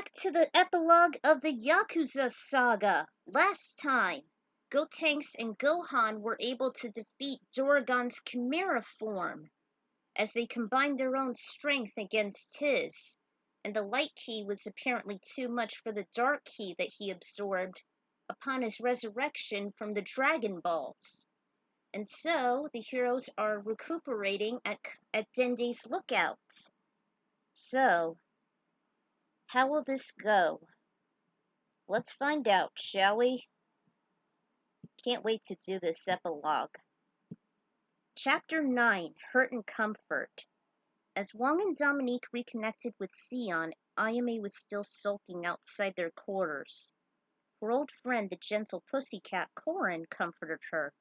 back to the epilogue of the Yakuza Saga. Last time, Gotenks and Gohan were able to defeat Doragon's Chimera form as they combined their own strength against his, and the Light Key was apparently too much for the Dark Key that he absorbed upon his resurrection from the Dragon Balls. And so, the heroes are recuperating at Dende's lookout. So, how will this go? Let's find out, shall we? Can't wait to do this epilogue. Chapter 9, Hurt and Comfort. As Wong and Dominique reconnected with Sion, Ayame was still sulking outside their quarters. Her old friend, the gentle pussycat Korin, comforted her.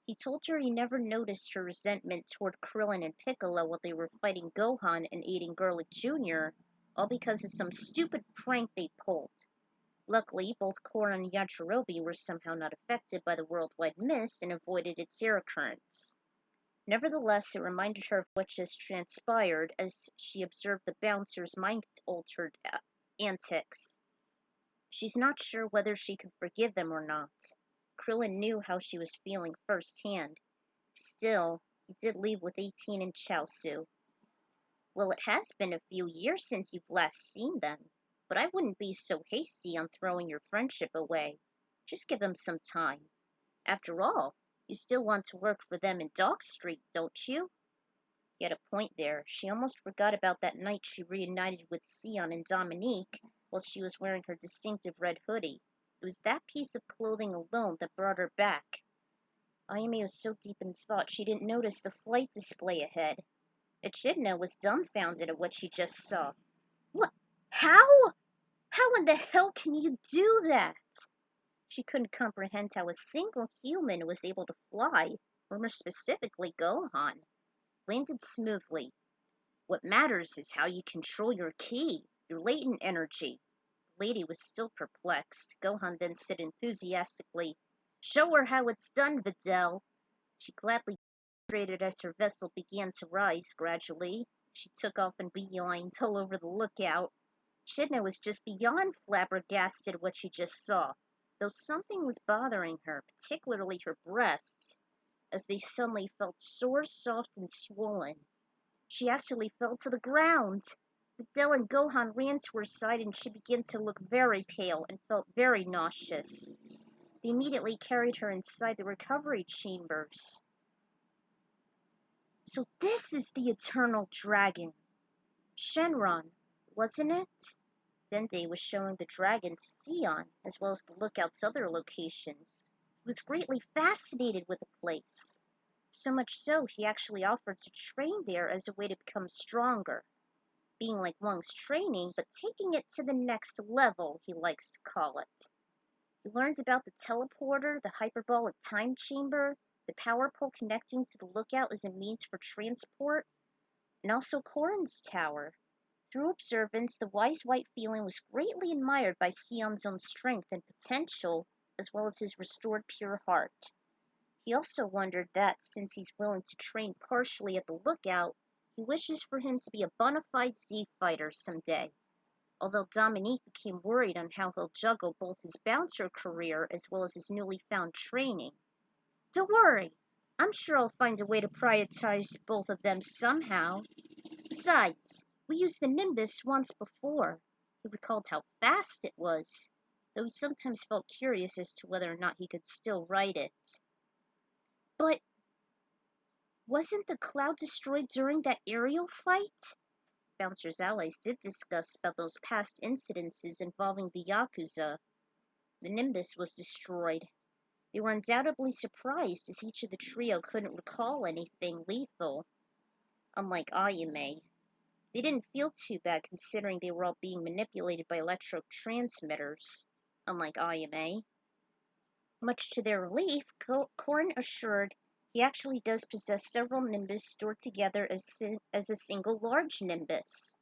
He told her he never noticed her resentment toward Krillin and Piccolo while they were fighting Gohan and aiding Garlic Jr., all because of some stupid prank they pulled. Luckily, both Korin and Yajirobe were somehow not affected by the worldwide mist and avoided its air currents. Nevertheless, it reminded her of what just transpired as she observed the bouncer's mind-altered antics. She's not sure whether she could forgive them or not. Krillin knew how she was feeling firsthand. Still, he did leave with 18 and Chaosu. Well, it has been a few years since you've last seen them, but I wouldn't be so hasty on throwing your friendship away. Just give them some time. After all, you still want to work for them in Dog Street, don't you? He had a point there. She almost forgot about that night she reunited with Sion and Dominique while she was wearing her distinctive red hoodie. It was that piece of clothing alone that brought her back. Ayame was so deep in thought she didn't notice the flight display ahead. Echidna was dumbfounded at what she just saw. What? How? How in the hell can you do that? She couldn't comprehend how a single human was able to fly, or more specifically Gohan. Landed smoothly. What matters is how you control your ki, your latent energy. The lady was still perplexed. Gohan then said enthusiastically, "Show her how it's done, Videl." She gladly demonstrated as her vessel began to rise gradually. She took off and beelined all over the lookout. Echidna was just beyond flabbergasted at what she just saw, though something was bothering her, particularly her breasts, as they suddenly felt sore, soft, and swollen. She actually fell to the ground. Videl and Gohan ran to her side and she began to look very pale and felt very nauseous. They immediately carried her inside the recovery chambers. So this is the Eternal Dragon. Shenron, wasn't it? Dende was showing the dragon to Sion, as well as the lookout's other locations. He was greatly fascinated with the place. So much so, he actually offered to train there as a way to become stronger. Being like Wong's training, but taking it to the next level, he likes to call it. He learned about the teleporter, the hyperbolic time chamber, the power pole connecting to the lookout as a means for transport, and also Korin's tower. Through observance, the wise white feeling was greatly admired by Sion's own strength and potential, as well as his restored pure heart. He also wondered that, since he's willing to train partially at the lookout, he wishes for him to be a bona fide Z fighter someday. Although Dominique became worried on how he'll juggle both his bouncer career as well as his newly found training. Don't worry, I'm sure I'll find a way to prioritize both of them somehow. Besides, we used the Nimbus once before. He recalled how fast it was, though he sometimes felt curious as to whether or not he could still ride it. But wasn't the cloud destroyed during that aerial fight? Bouncer's allies did discuss about those past incidences involving the Yakuza. The Nimbus was destroyed. They were undoubtedly surprised as each of the trio couldn't recall anything lethal. Unlike Ayame, they didn't feel too bad considering they were all being manipulated by electrotransmitters. Unlike Ayame. Much to their relief, Korin assured he actually does possess several Nimbus stored together as a single large Nimbus.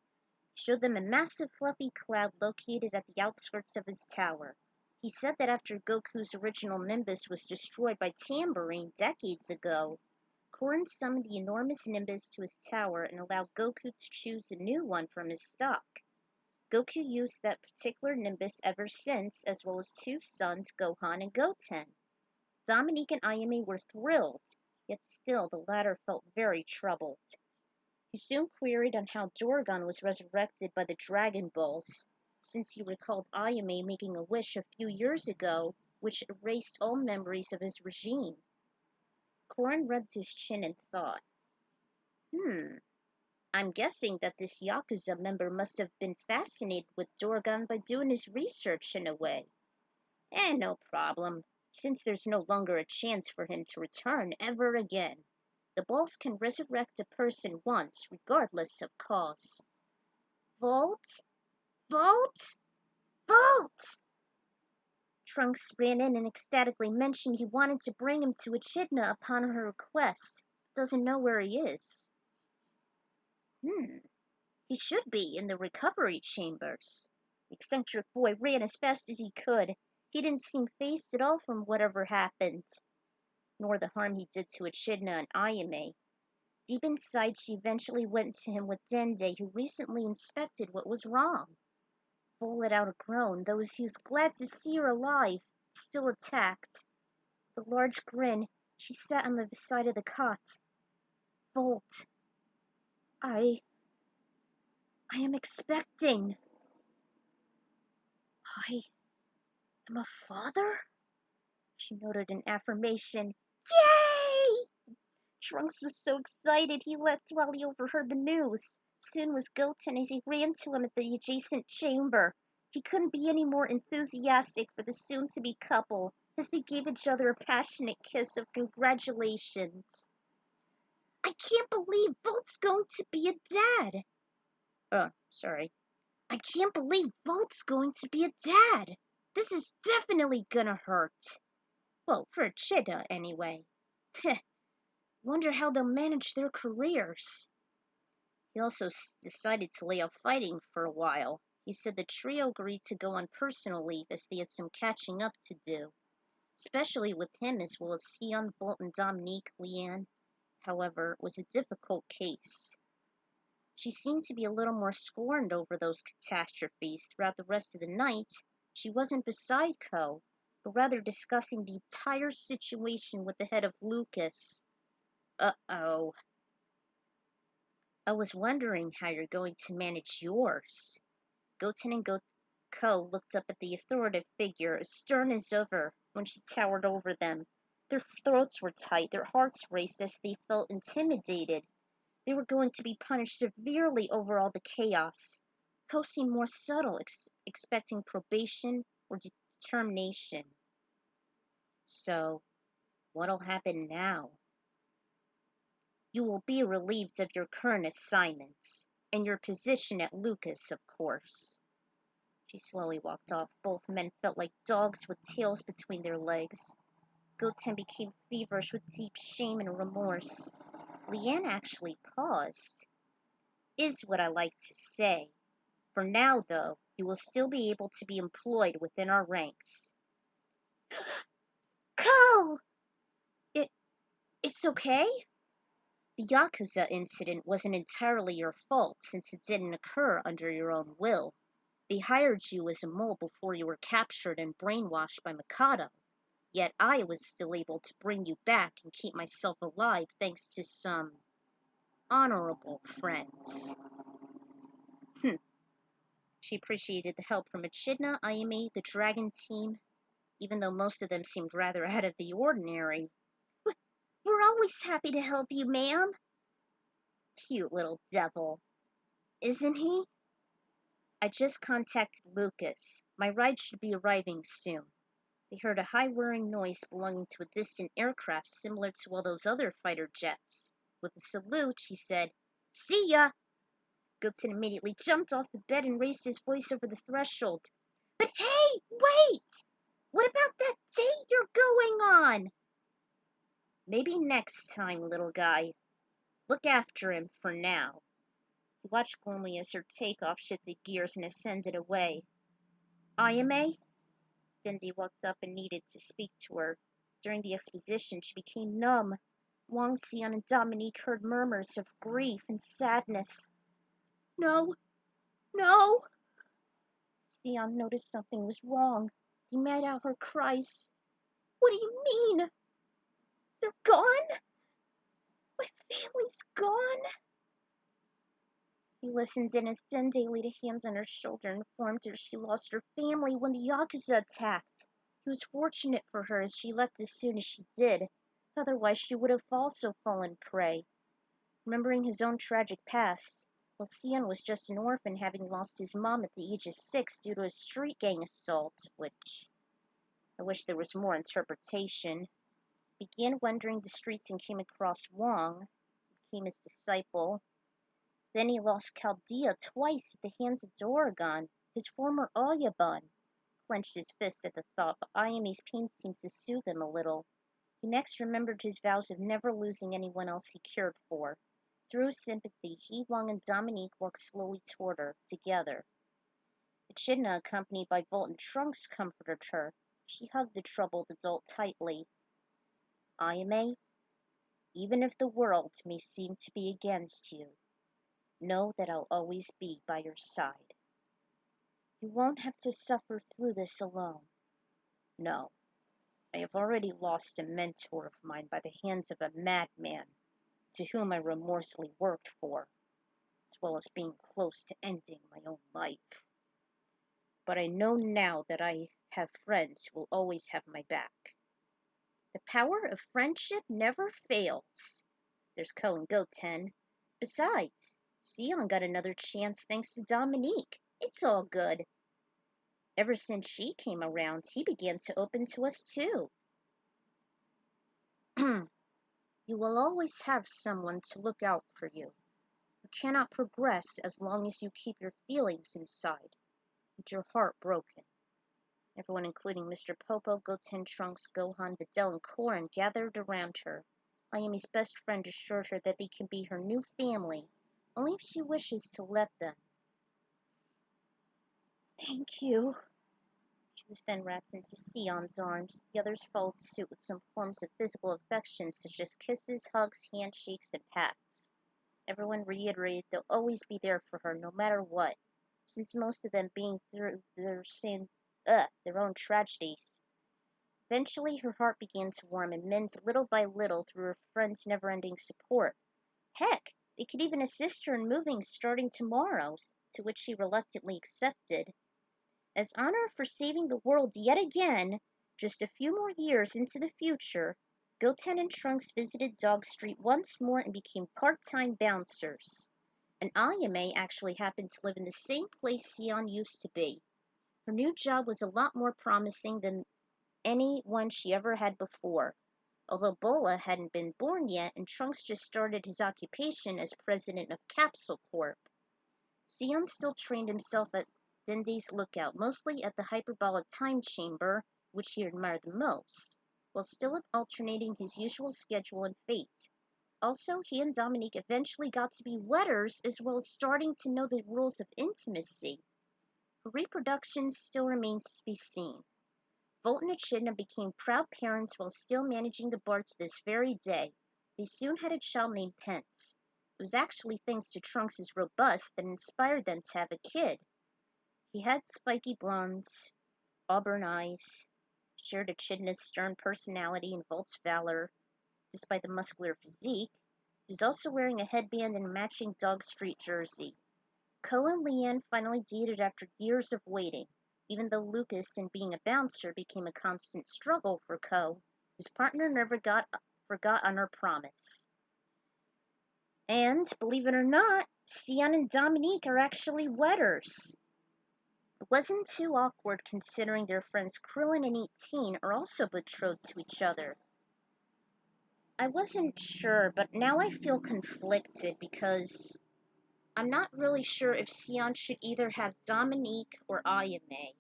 He showed them a massive fluffy cloud located at the outskirts of his tower. He said that after Goku's original Nimbus was destroyed by Tambourine decades ago, Korin summoned the enormous Nimbus to his tower and allowed Goku to choose a new one from his stock. Goku used that particular nimbus ever since, as well as two sons, Gohan and Goten. Dominique and Ayame were thrilled, yet still the latter felt very troubled. He soon queried on how Dorgan was resurrected by the Dragon Balls, since he recalled Ayame making a wish a few years ago, which erased all memories of his regime. Korin rubbed his chin and thought, I'm guessing that this Yakuza member must have been fascinated with Dorgan by doing his research in a way. No problem, since there's no longer a chance for him to return ever again. The balls can resurrect a person once, regardless of cause. Vault? Vault? Vault! Trunks ran in and ecstatically mentioned he wanted to bring him to Echidna upon her request. Doesn't know where he is. He should be in the recovery chambers. The eccentric boy ran as fast as he could. He didn't seem fazed at all from whatever happened, nor the harm he did to Echidna and Ayame. Deep inside, she eventually went to him with Dende, who recently inspected what was wrong. Vol let out a groan, though he was glad to see her alive, still attacked. With a large grin, she sat on the side of the cot. Volt, I am expecting. I am a father? She noted in affirmation. Yay! Trunks was so excited he leapt while he overheard the news. Soon was Goten as he ran to him at the adjacent chamber. He couldn't be any more enthusiastic for the soon-to-be couple as they gave each other a passionate kiss of congratulations. I can't believe Volt's going to be a dad. Sorry. I can't believe Volt's going to be a dad. This is definitely gonna hurt. Well, for Echidna, anyway. Heh. Wonder how they'll manage their careers. He also decided to lay off fighting for a while. He said the trio agreed to go on personal leave as they had some catching up to do, especially with him as well as Sion, Bolt, and Dominique. Leanne, however, was a difficult case. She seemed to be a little more scorned over those catastrophes. Throughout the rest of the night, she wasn't beside Ko, but rather discussing the entire situation with the head of Lucas. Uh-oh. I was wondering how you're going to manage yours. Goten and Ko looked up at the authoritative figure, as stern as ever, when she towered over them. Their throats were tight, their hearts raced as they felt intimidated. They were going to be punished severely over all the chaos. Ko seemed more subtle, expecting probation or determination. So, what'll happen now? You will be relieved of your current assignments, and your position at Lucas, of course. She slowly walked off. Both men felt like dogs with tails between their legs. Goten became feverish with deep shame and remorse. Leanne actually paused. Is what I like to say. For now, though, you will still be able to be employed within our ranks. Ko! It's okay? The Yakuza incident wasn't entirely your fault since it didn't occur under your own will. They hired you as a mole before you were captured and brainwashed by Mikado. Yet I was still able to bring you back and keep myself alive thanks to some honorable friends. She appreciated the help from Echidna, Ayame, the Dragon team, even though most of them seemed rather out of the ordinary. We're always happy to help you, ma'am. Cute little devil. Isn't he? I just contacted Lucas. My ride should be arriving soon. They heard a high whirring noise belonging to a distant aircraft similar to all those other fighter jets. With a salute, she said, "See ya!" Goten immediately jumped off the bed and raised his voice over the threshold. But hey, wait! What about that date you're going on? Maybe next time, little guy. Look after him for now. He watched gloomily as her takeoff shifted gears and ascended away. Ayame? Dende walked up and needed to speak to her. During the exposition, she became numb. Wang, Sion, and Dominique heard murmurs of grief and sadness. No, no, Sion noticed something was wrong. He made out her cries. What do you mean? They're gone? My family's gone? He listened in as Dende laid a hand on her shoulder and informed her she lost her family when the Yakuza attacked. He was fortunate for her as she left as soon as she did. Otherwise she would have also fallen prey. Remembering his own tragic past, while Sion was just an orphan having lost his mom at the age of 6 due to a street gang assault, which I wish there was more interpretation, began wandering the streets and came across Wong, who became his disciple. Then he lost Chaldea twice at the hands of Doragon, his former Oyabun. Clenched his fist at the thought, but Ayame's pain seemed to soothe him a little. He next remembered his vows of never losing anyone else he cared for. Through sympathy, he, Wong, and Dominique walked slowly toward her, together. Echidna, accompanied by Bolt and Trunks, comforted her. She hugged the troubled adult tightly. Ayame, even if the world may seem to be against you, know that I'll always be by your side. You won't have to suffer through this alone. No, I have already lost a mentor of mine by the hands of a madman, to whom I remorselessly worked for, as well as being close to ending my own life. But I know now that I have friends who will always have my back. The power of friendship never fails. There's Ko and Goten. Besides, Sion got another chance thanks to Dominique. It's all good. Ever since she came around, he began to open to us too. You will always have someone to look out for you. You cannot progress as long as you keep your feelings inside, with your heart broken. Everyone, including Mr. Popo, Goten, Trunks, Gohan, Videl, and Korin, gathered around her. Ayame's best friend assured her that they can be her new family, only if she wishes to let them. Thank you. She was then wrapped into Sion's arms. The others followed suit with some forms of physical affection, such as kisses, hugs, handshakes, and pats. Everyone reiterated they'll always be there for her, no matter what, since most of them being through their own tragedies. Eventually, her heart began to warm and mend little by little through her friends' never-ending support. Heck, they could even assist her in moving starting tomorrow, to which she reluctantly accepted. As honor for saving the world yet again, just a few more years into the future, Goten and Trunks visited Dog Street once more and became part-time bouncers. And Ayame actually happened to live in the same place Sion used to be. Her new job was a lot more promising than any one she ever had before, although Bola hadn't been born yet and Trunks just started his occupation as president of Capsule Corp. Sion still trained himself at Dende's lookout, mostly at the hyperbolic time chamber, which he admired the most, while still alternating his usual schedule and fate. Also, he and Dominique eventually got to be wetters, as well as starting to know the rules of intimacy. For reproduction still remains to be seen. Volt and Echidna became proud parents while still managing the bar to this very day. They soon had a child named Pence. It was actually thanks to Trunks' robust that inspired them to have a kid. He had spiky blondes, auburn eyes, shared Echidna's stern personality and Volt's valor. Despite the muscular physique, he was also wearing a headband and a matching Dog Street jersey. Ko and Leanne finally dated after years of waiting, even though Lucas and being a bouncer became a constant struggle for Ko. His partner never forgot on her promise. And, believe it or not, Sion and Dominique are actually wetters. It wasn't too awkward considering their friends Krillin and 18 are also betrothed to each other. I wasn't sure, but now I feel conflicted because I'm not really sure if Sion should either have Dominique or Ayame,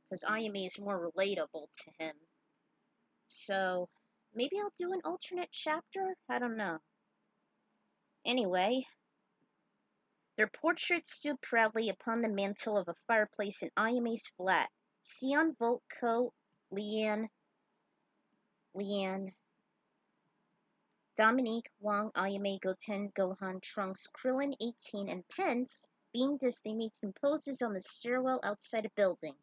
because Ayame is more relatable to him. So, maybe I'll do an alternate chapter? I don't know. Anyway, their portraits stood proudly upon the mantel of a fireplace in Ayame's flat. Sion, Volt, Ko, Leanne, Dominique, Wong, Ayame, Goten, Gohan, Trunks, Krillin, 18, and Pence beamed as they made some poses on the stairwell outside a building.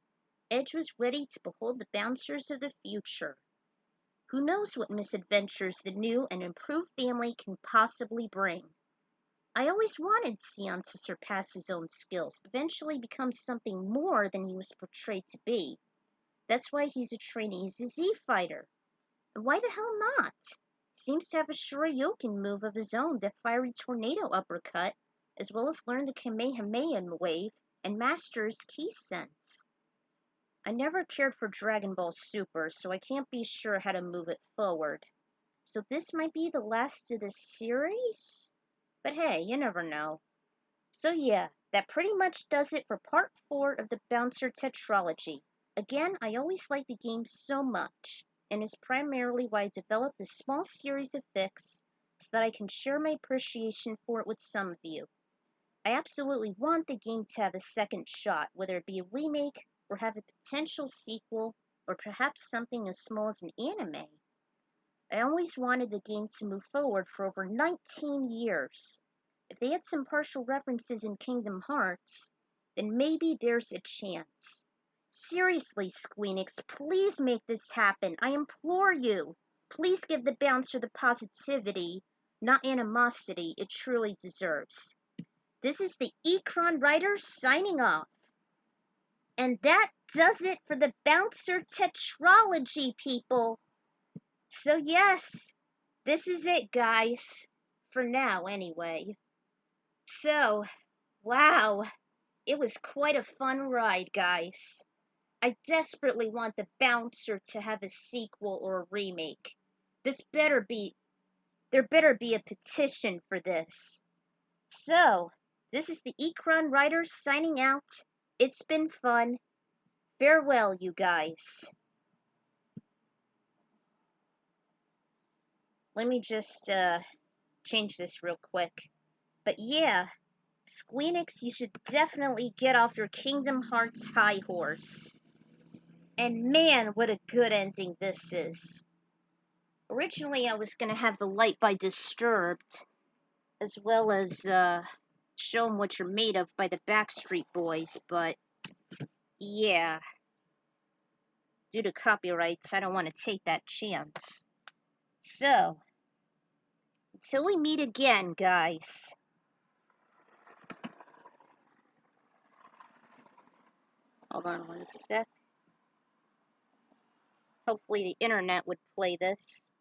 Edge was ready to behold the bouncers of the future. Who knows what misadventures the new and improved family can possibly bring? I always wanted Sion to surpass his own skills, eventually become something more than he was portrayed to be. That's why he's a trainee Z fighter. And why the hell not? He seems to have a Shoryuken move of his own, the fiery tornado uppercut, as well as learn the Kamehameha wave and master his ki sense. I never cared for Dragon Ball Super, so I can't be sure how to move it forward. So this might be the last of the series? But hey, you never know. So yeah, that pretty much does it for part 4 of the Bouncer Tetralogy. Again, I always liked the game so much, and is primarily why I developed this small series of fics, so that I can share my appreciation for it with some of you. I absolutely want the game to have a second shot, whether it be a remake, or have a potential sequel, or perhaps something as small as an anime. I always wanted the game to move forward for over 19 years. If they had some partial references in Kingdom Hearts, then maybe there's a chance. Seriously, Squeenix, please make this happen. I implore you. Please give the bouncer the positivity, not animosity, it truly deserves. This is the Ecron writer signing off. And that does it for the Bouncer Tetralogy, people. So yes, this is it, guys. For now, anyway. So, wow, it was quite a fun ride, guys. I desperately want the Bouncer to have a sequel or a remake. There better be a petition for this. So, this is the Ecron writer signing out. It's been fun. Farewell, you guys. Let me just change this real quick. But yeah, Squeenix, you should definitely get off your Kingdom Hearts high horse. And man, what a good ending this is. Originally, I was gonna have the Light by Disturbed, as well as Show 'em What You're Made Of by the Backstreet Boys, but yeah, due to copyrights, I don't want to take that chance. So, until we meet again, guys. Hold on one sec. Hopefully the internet would play this.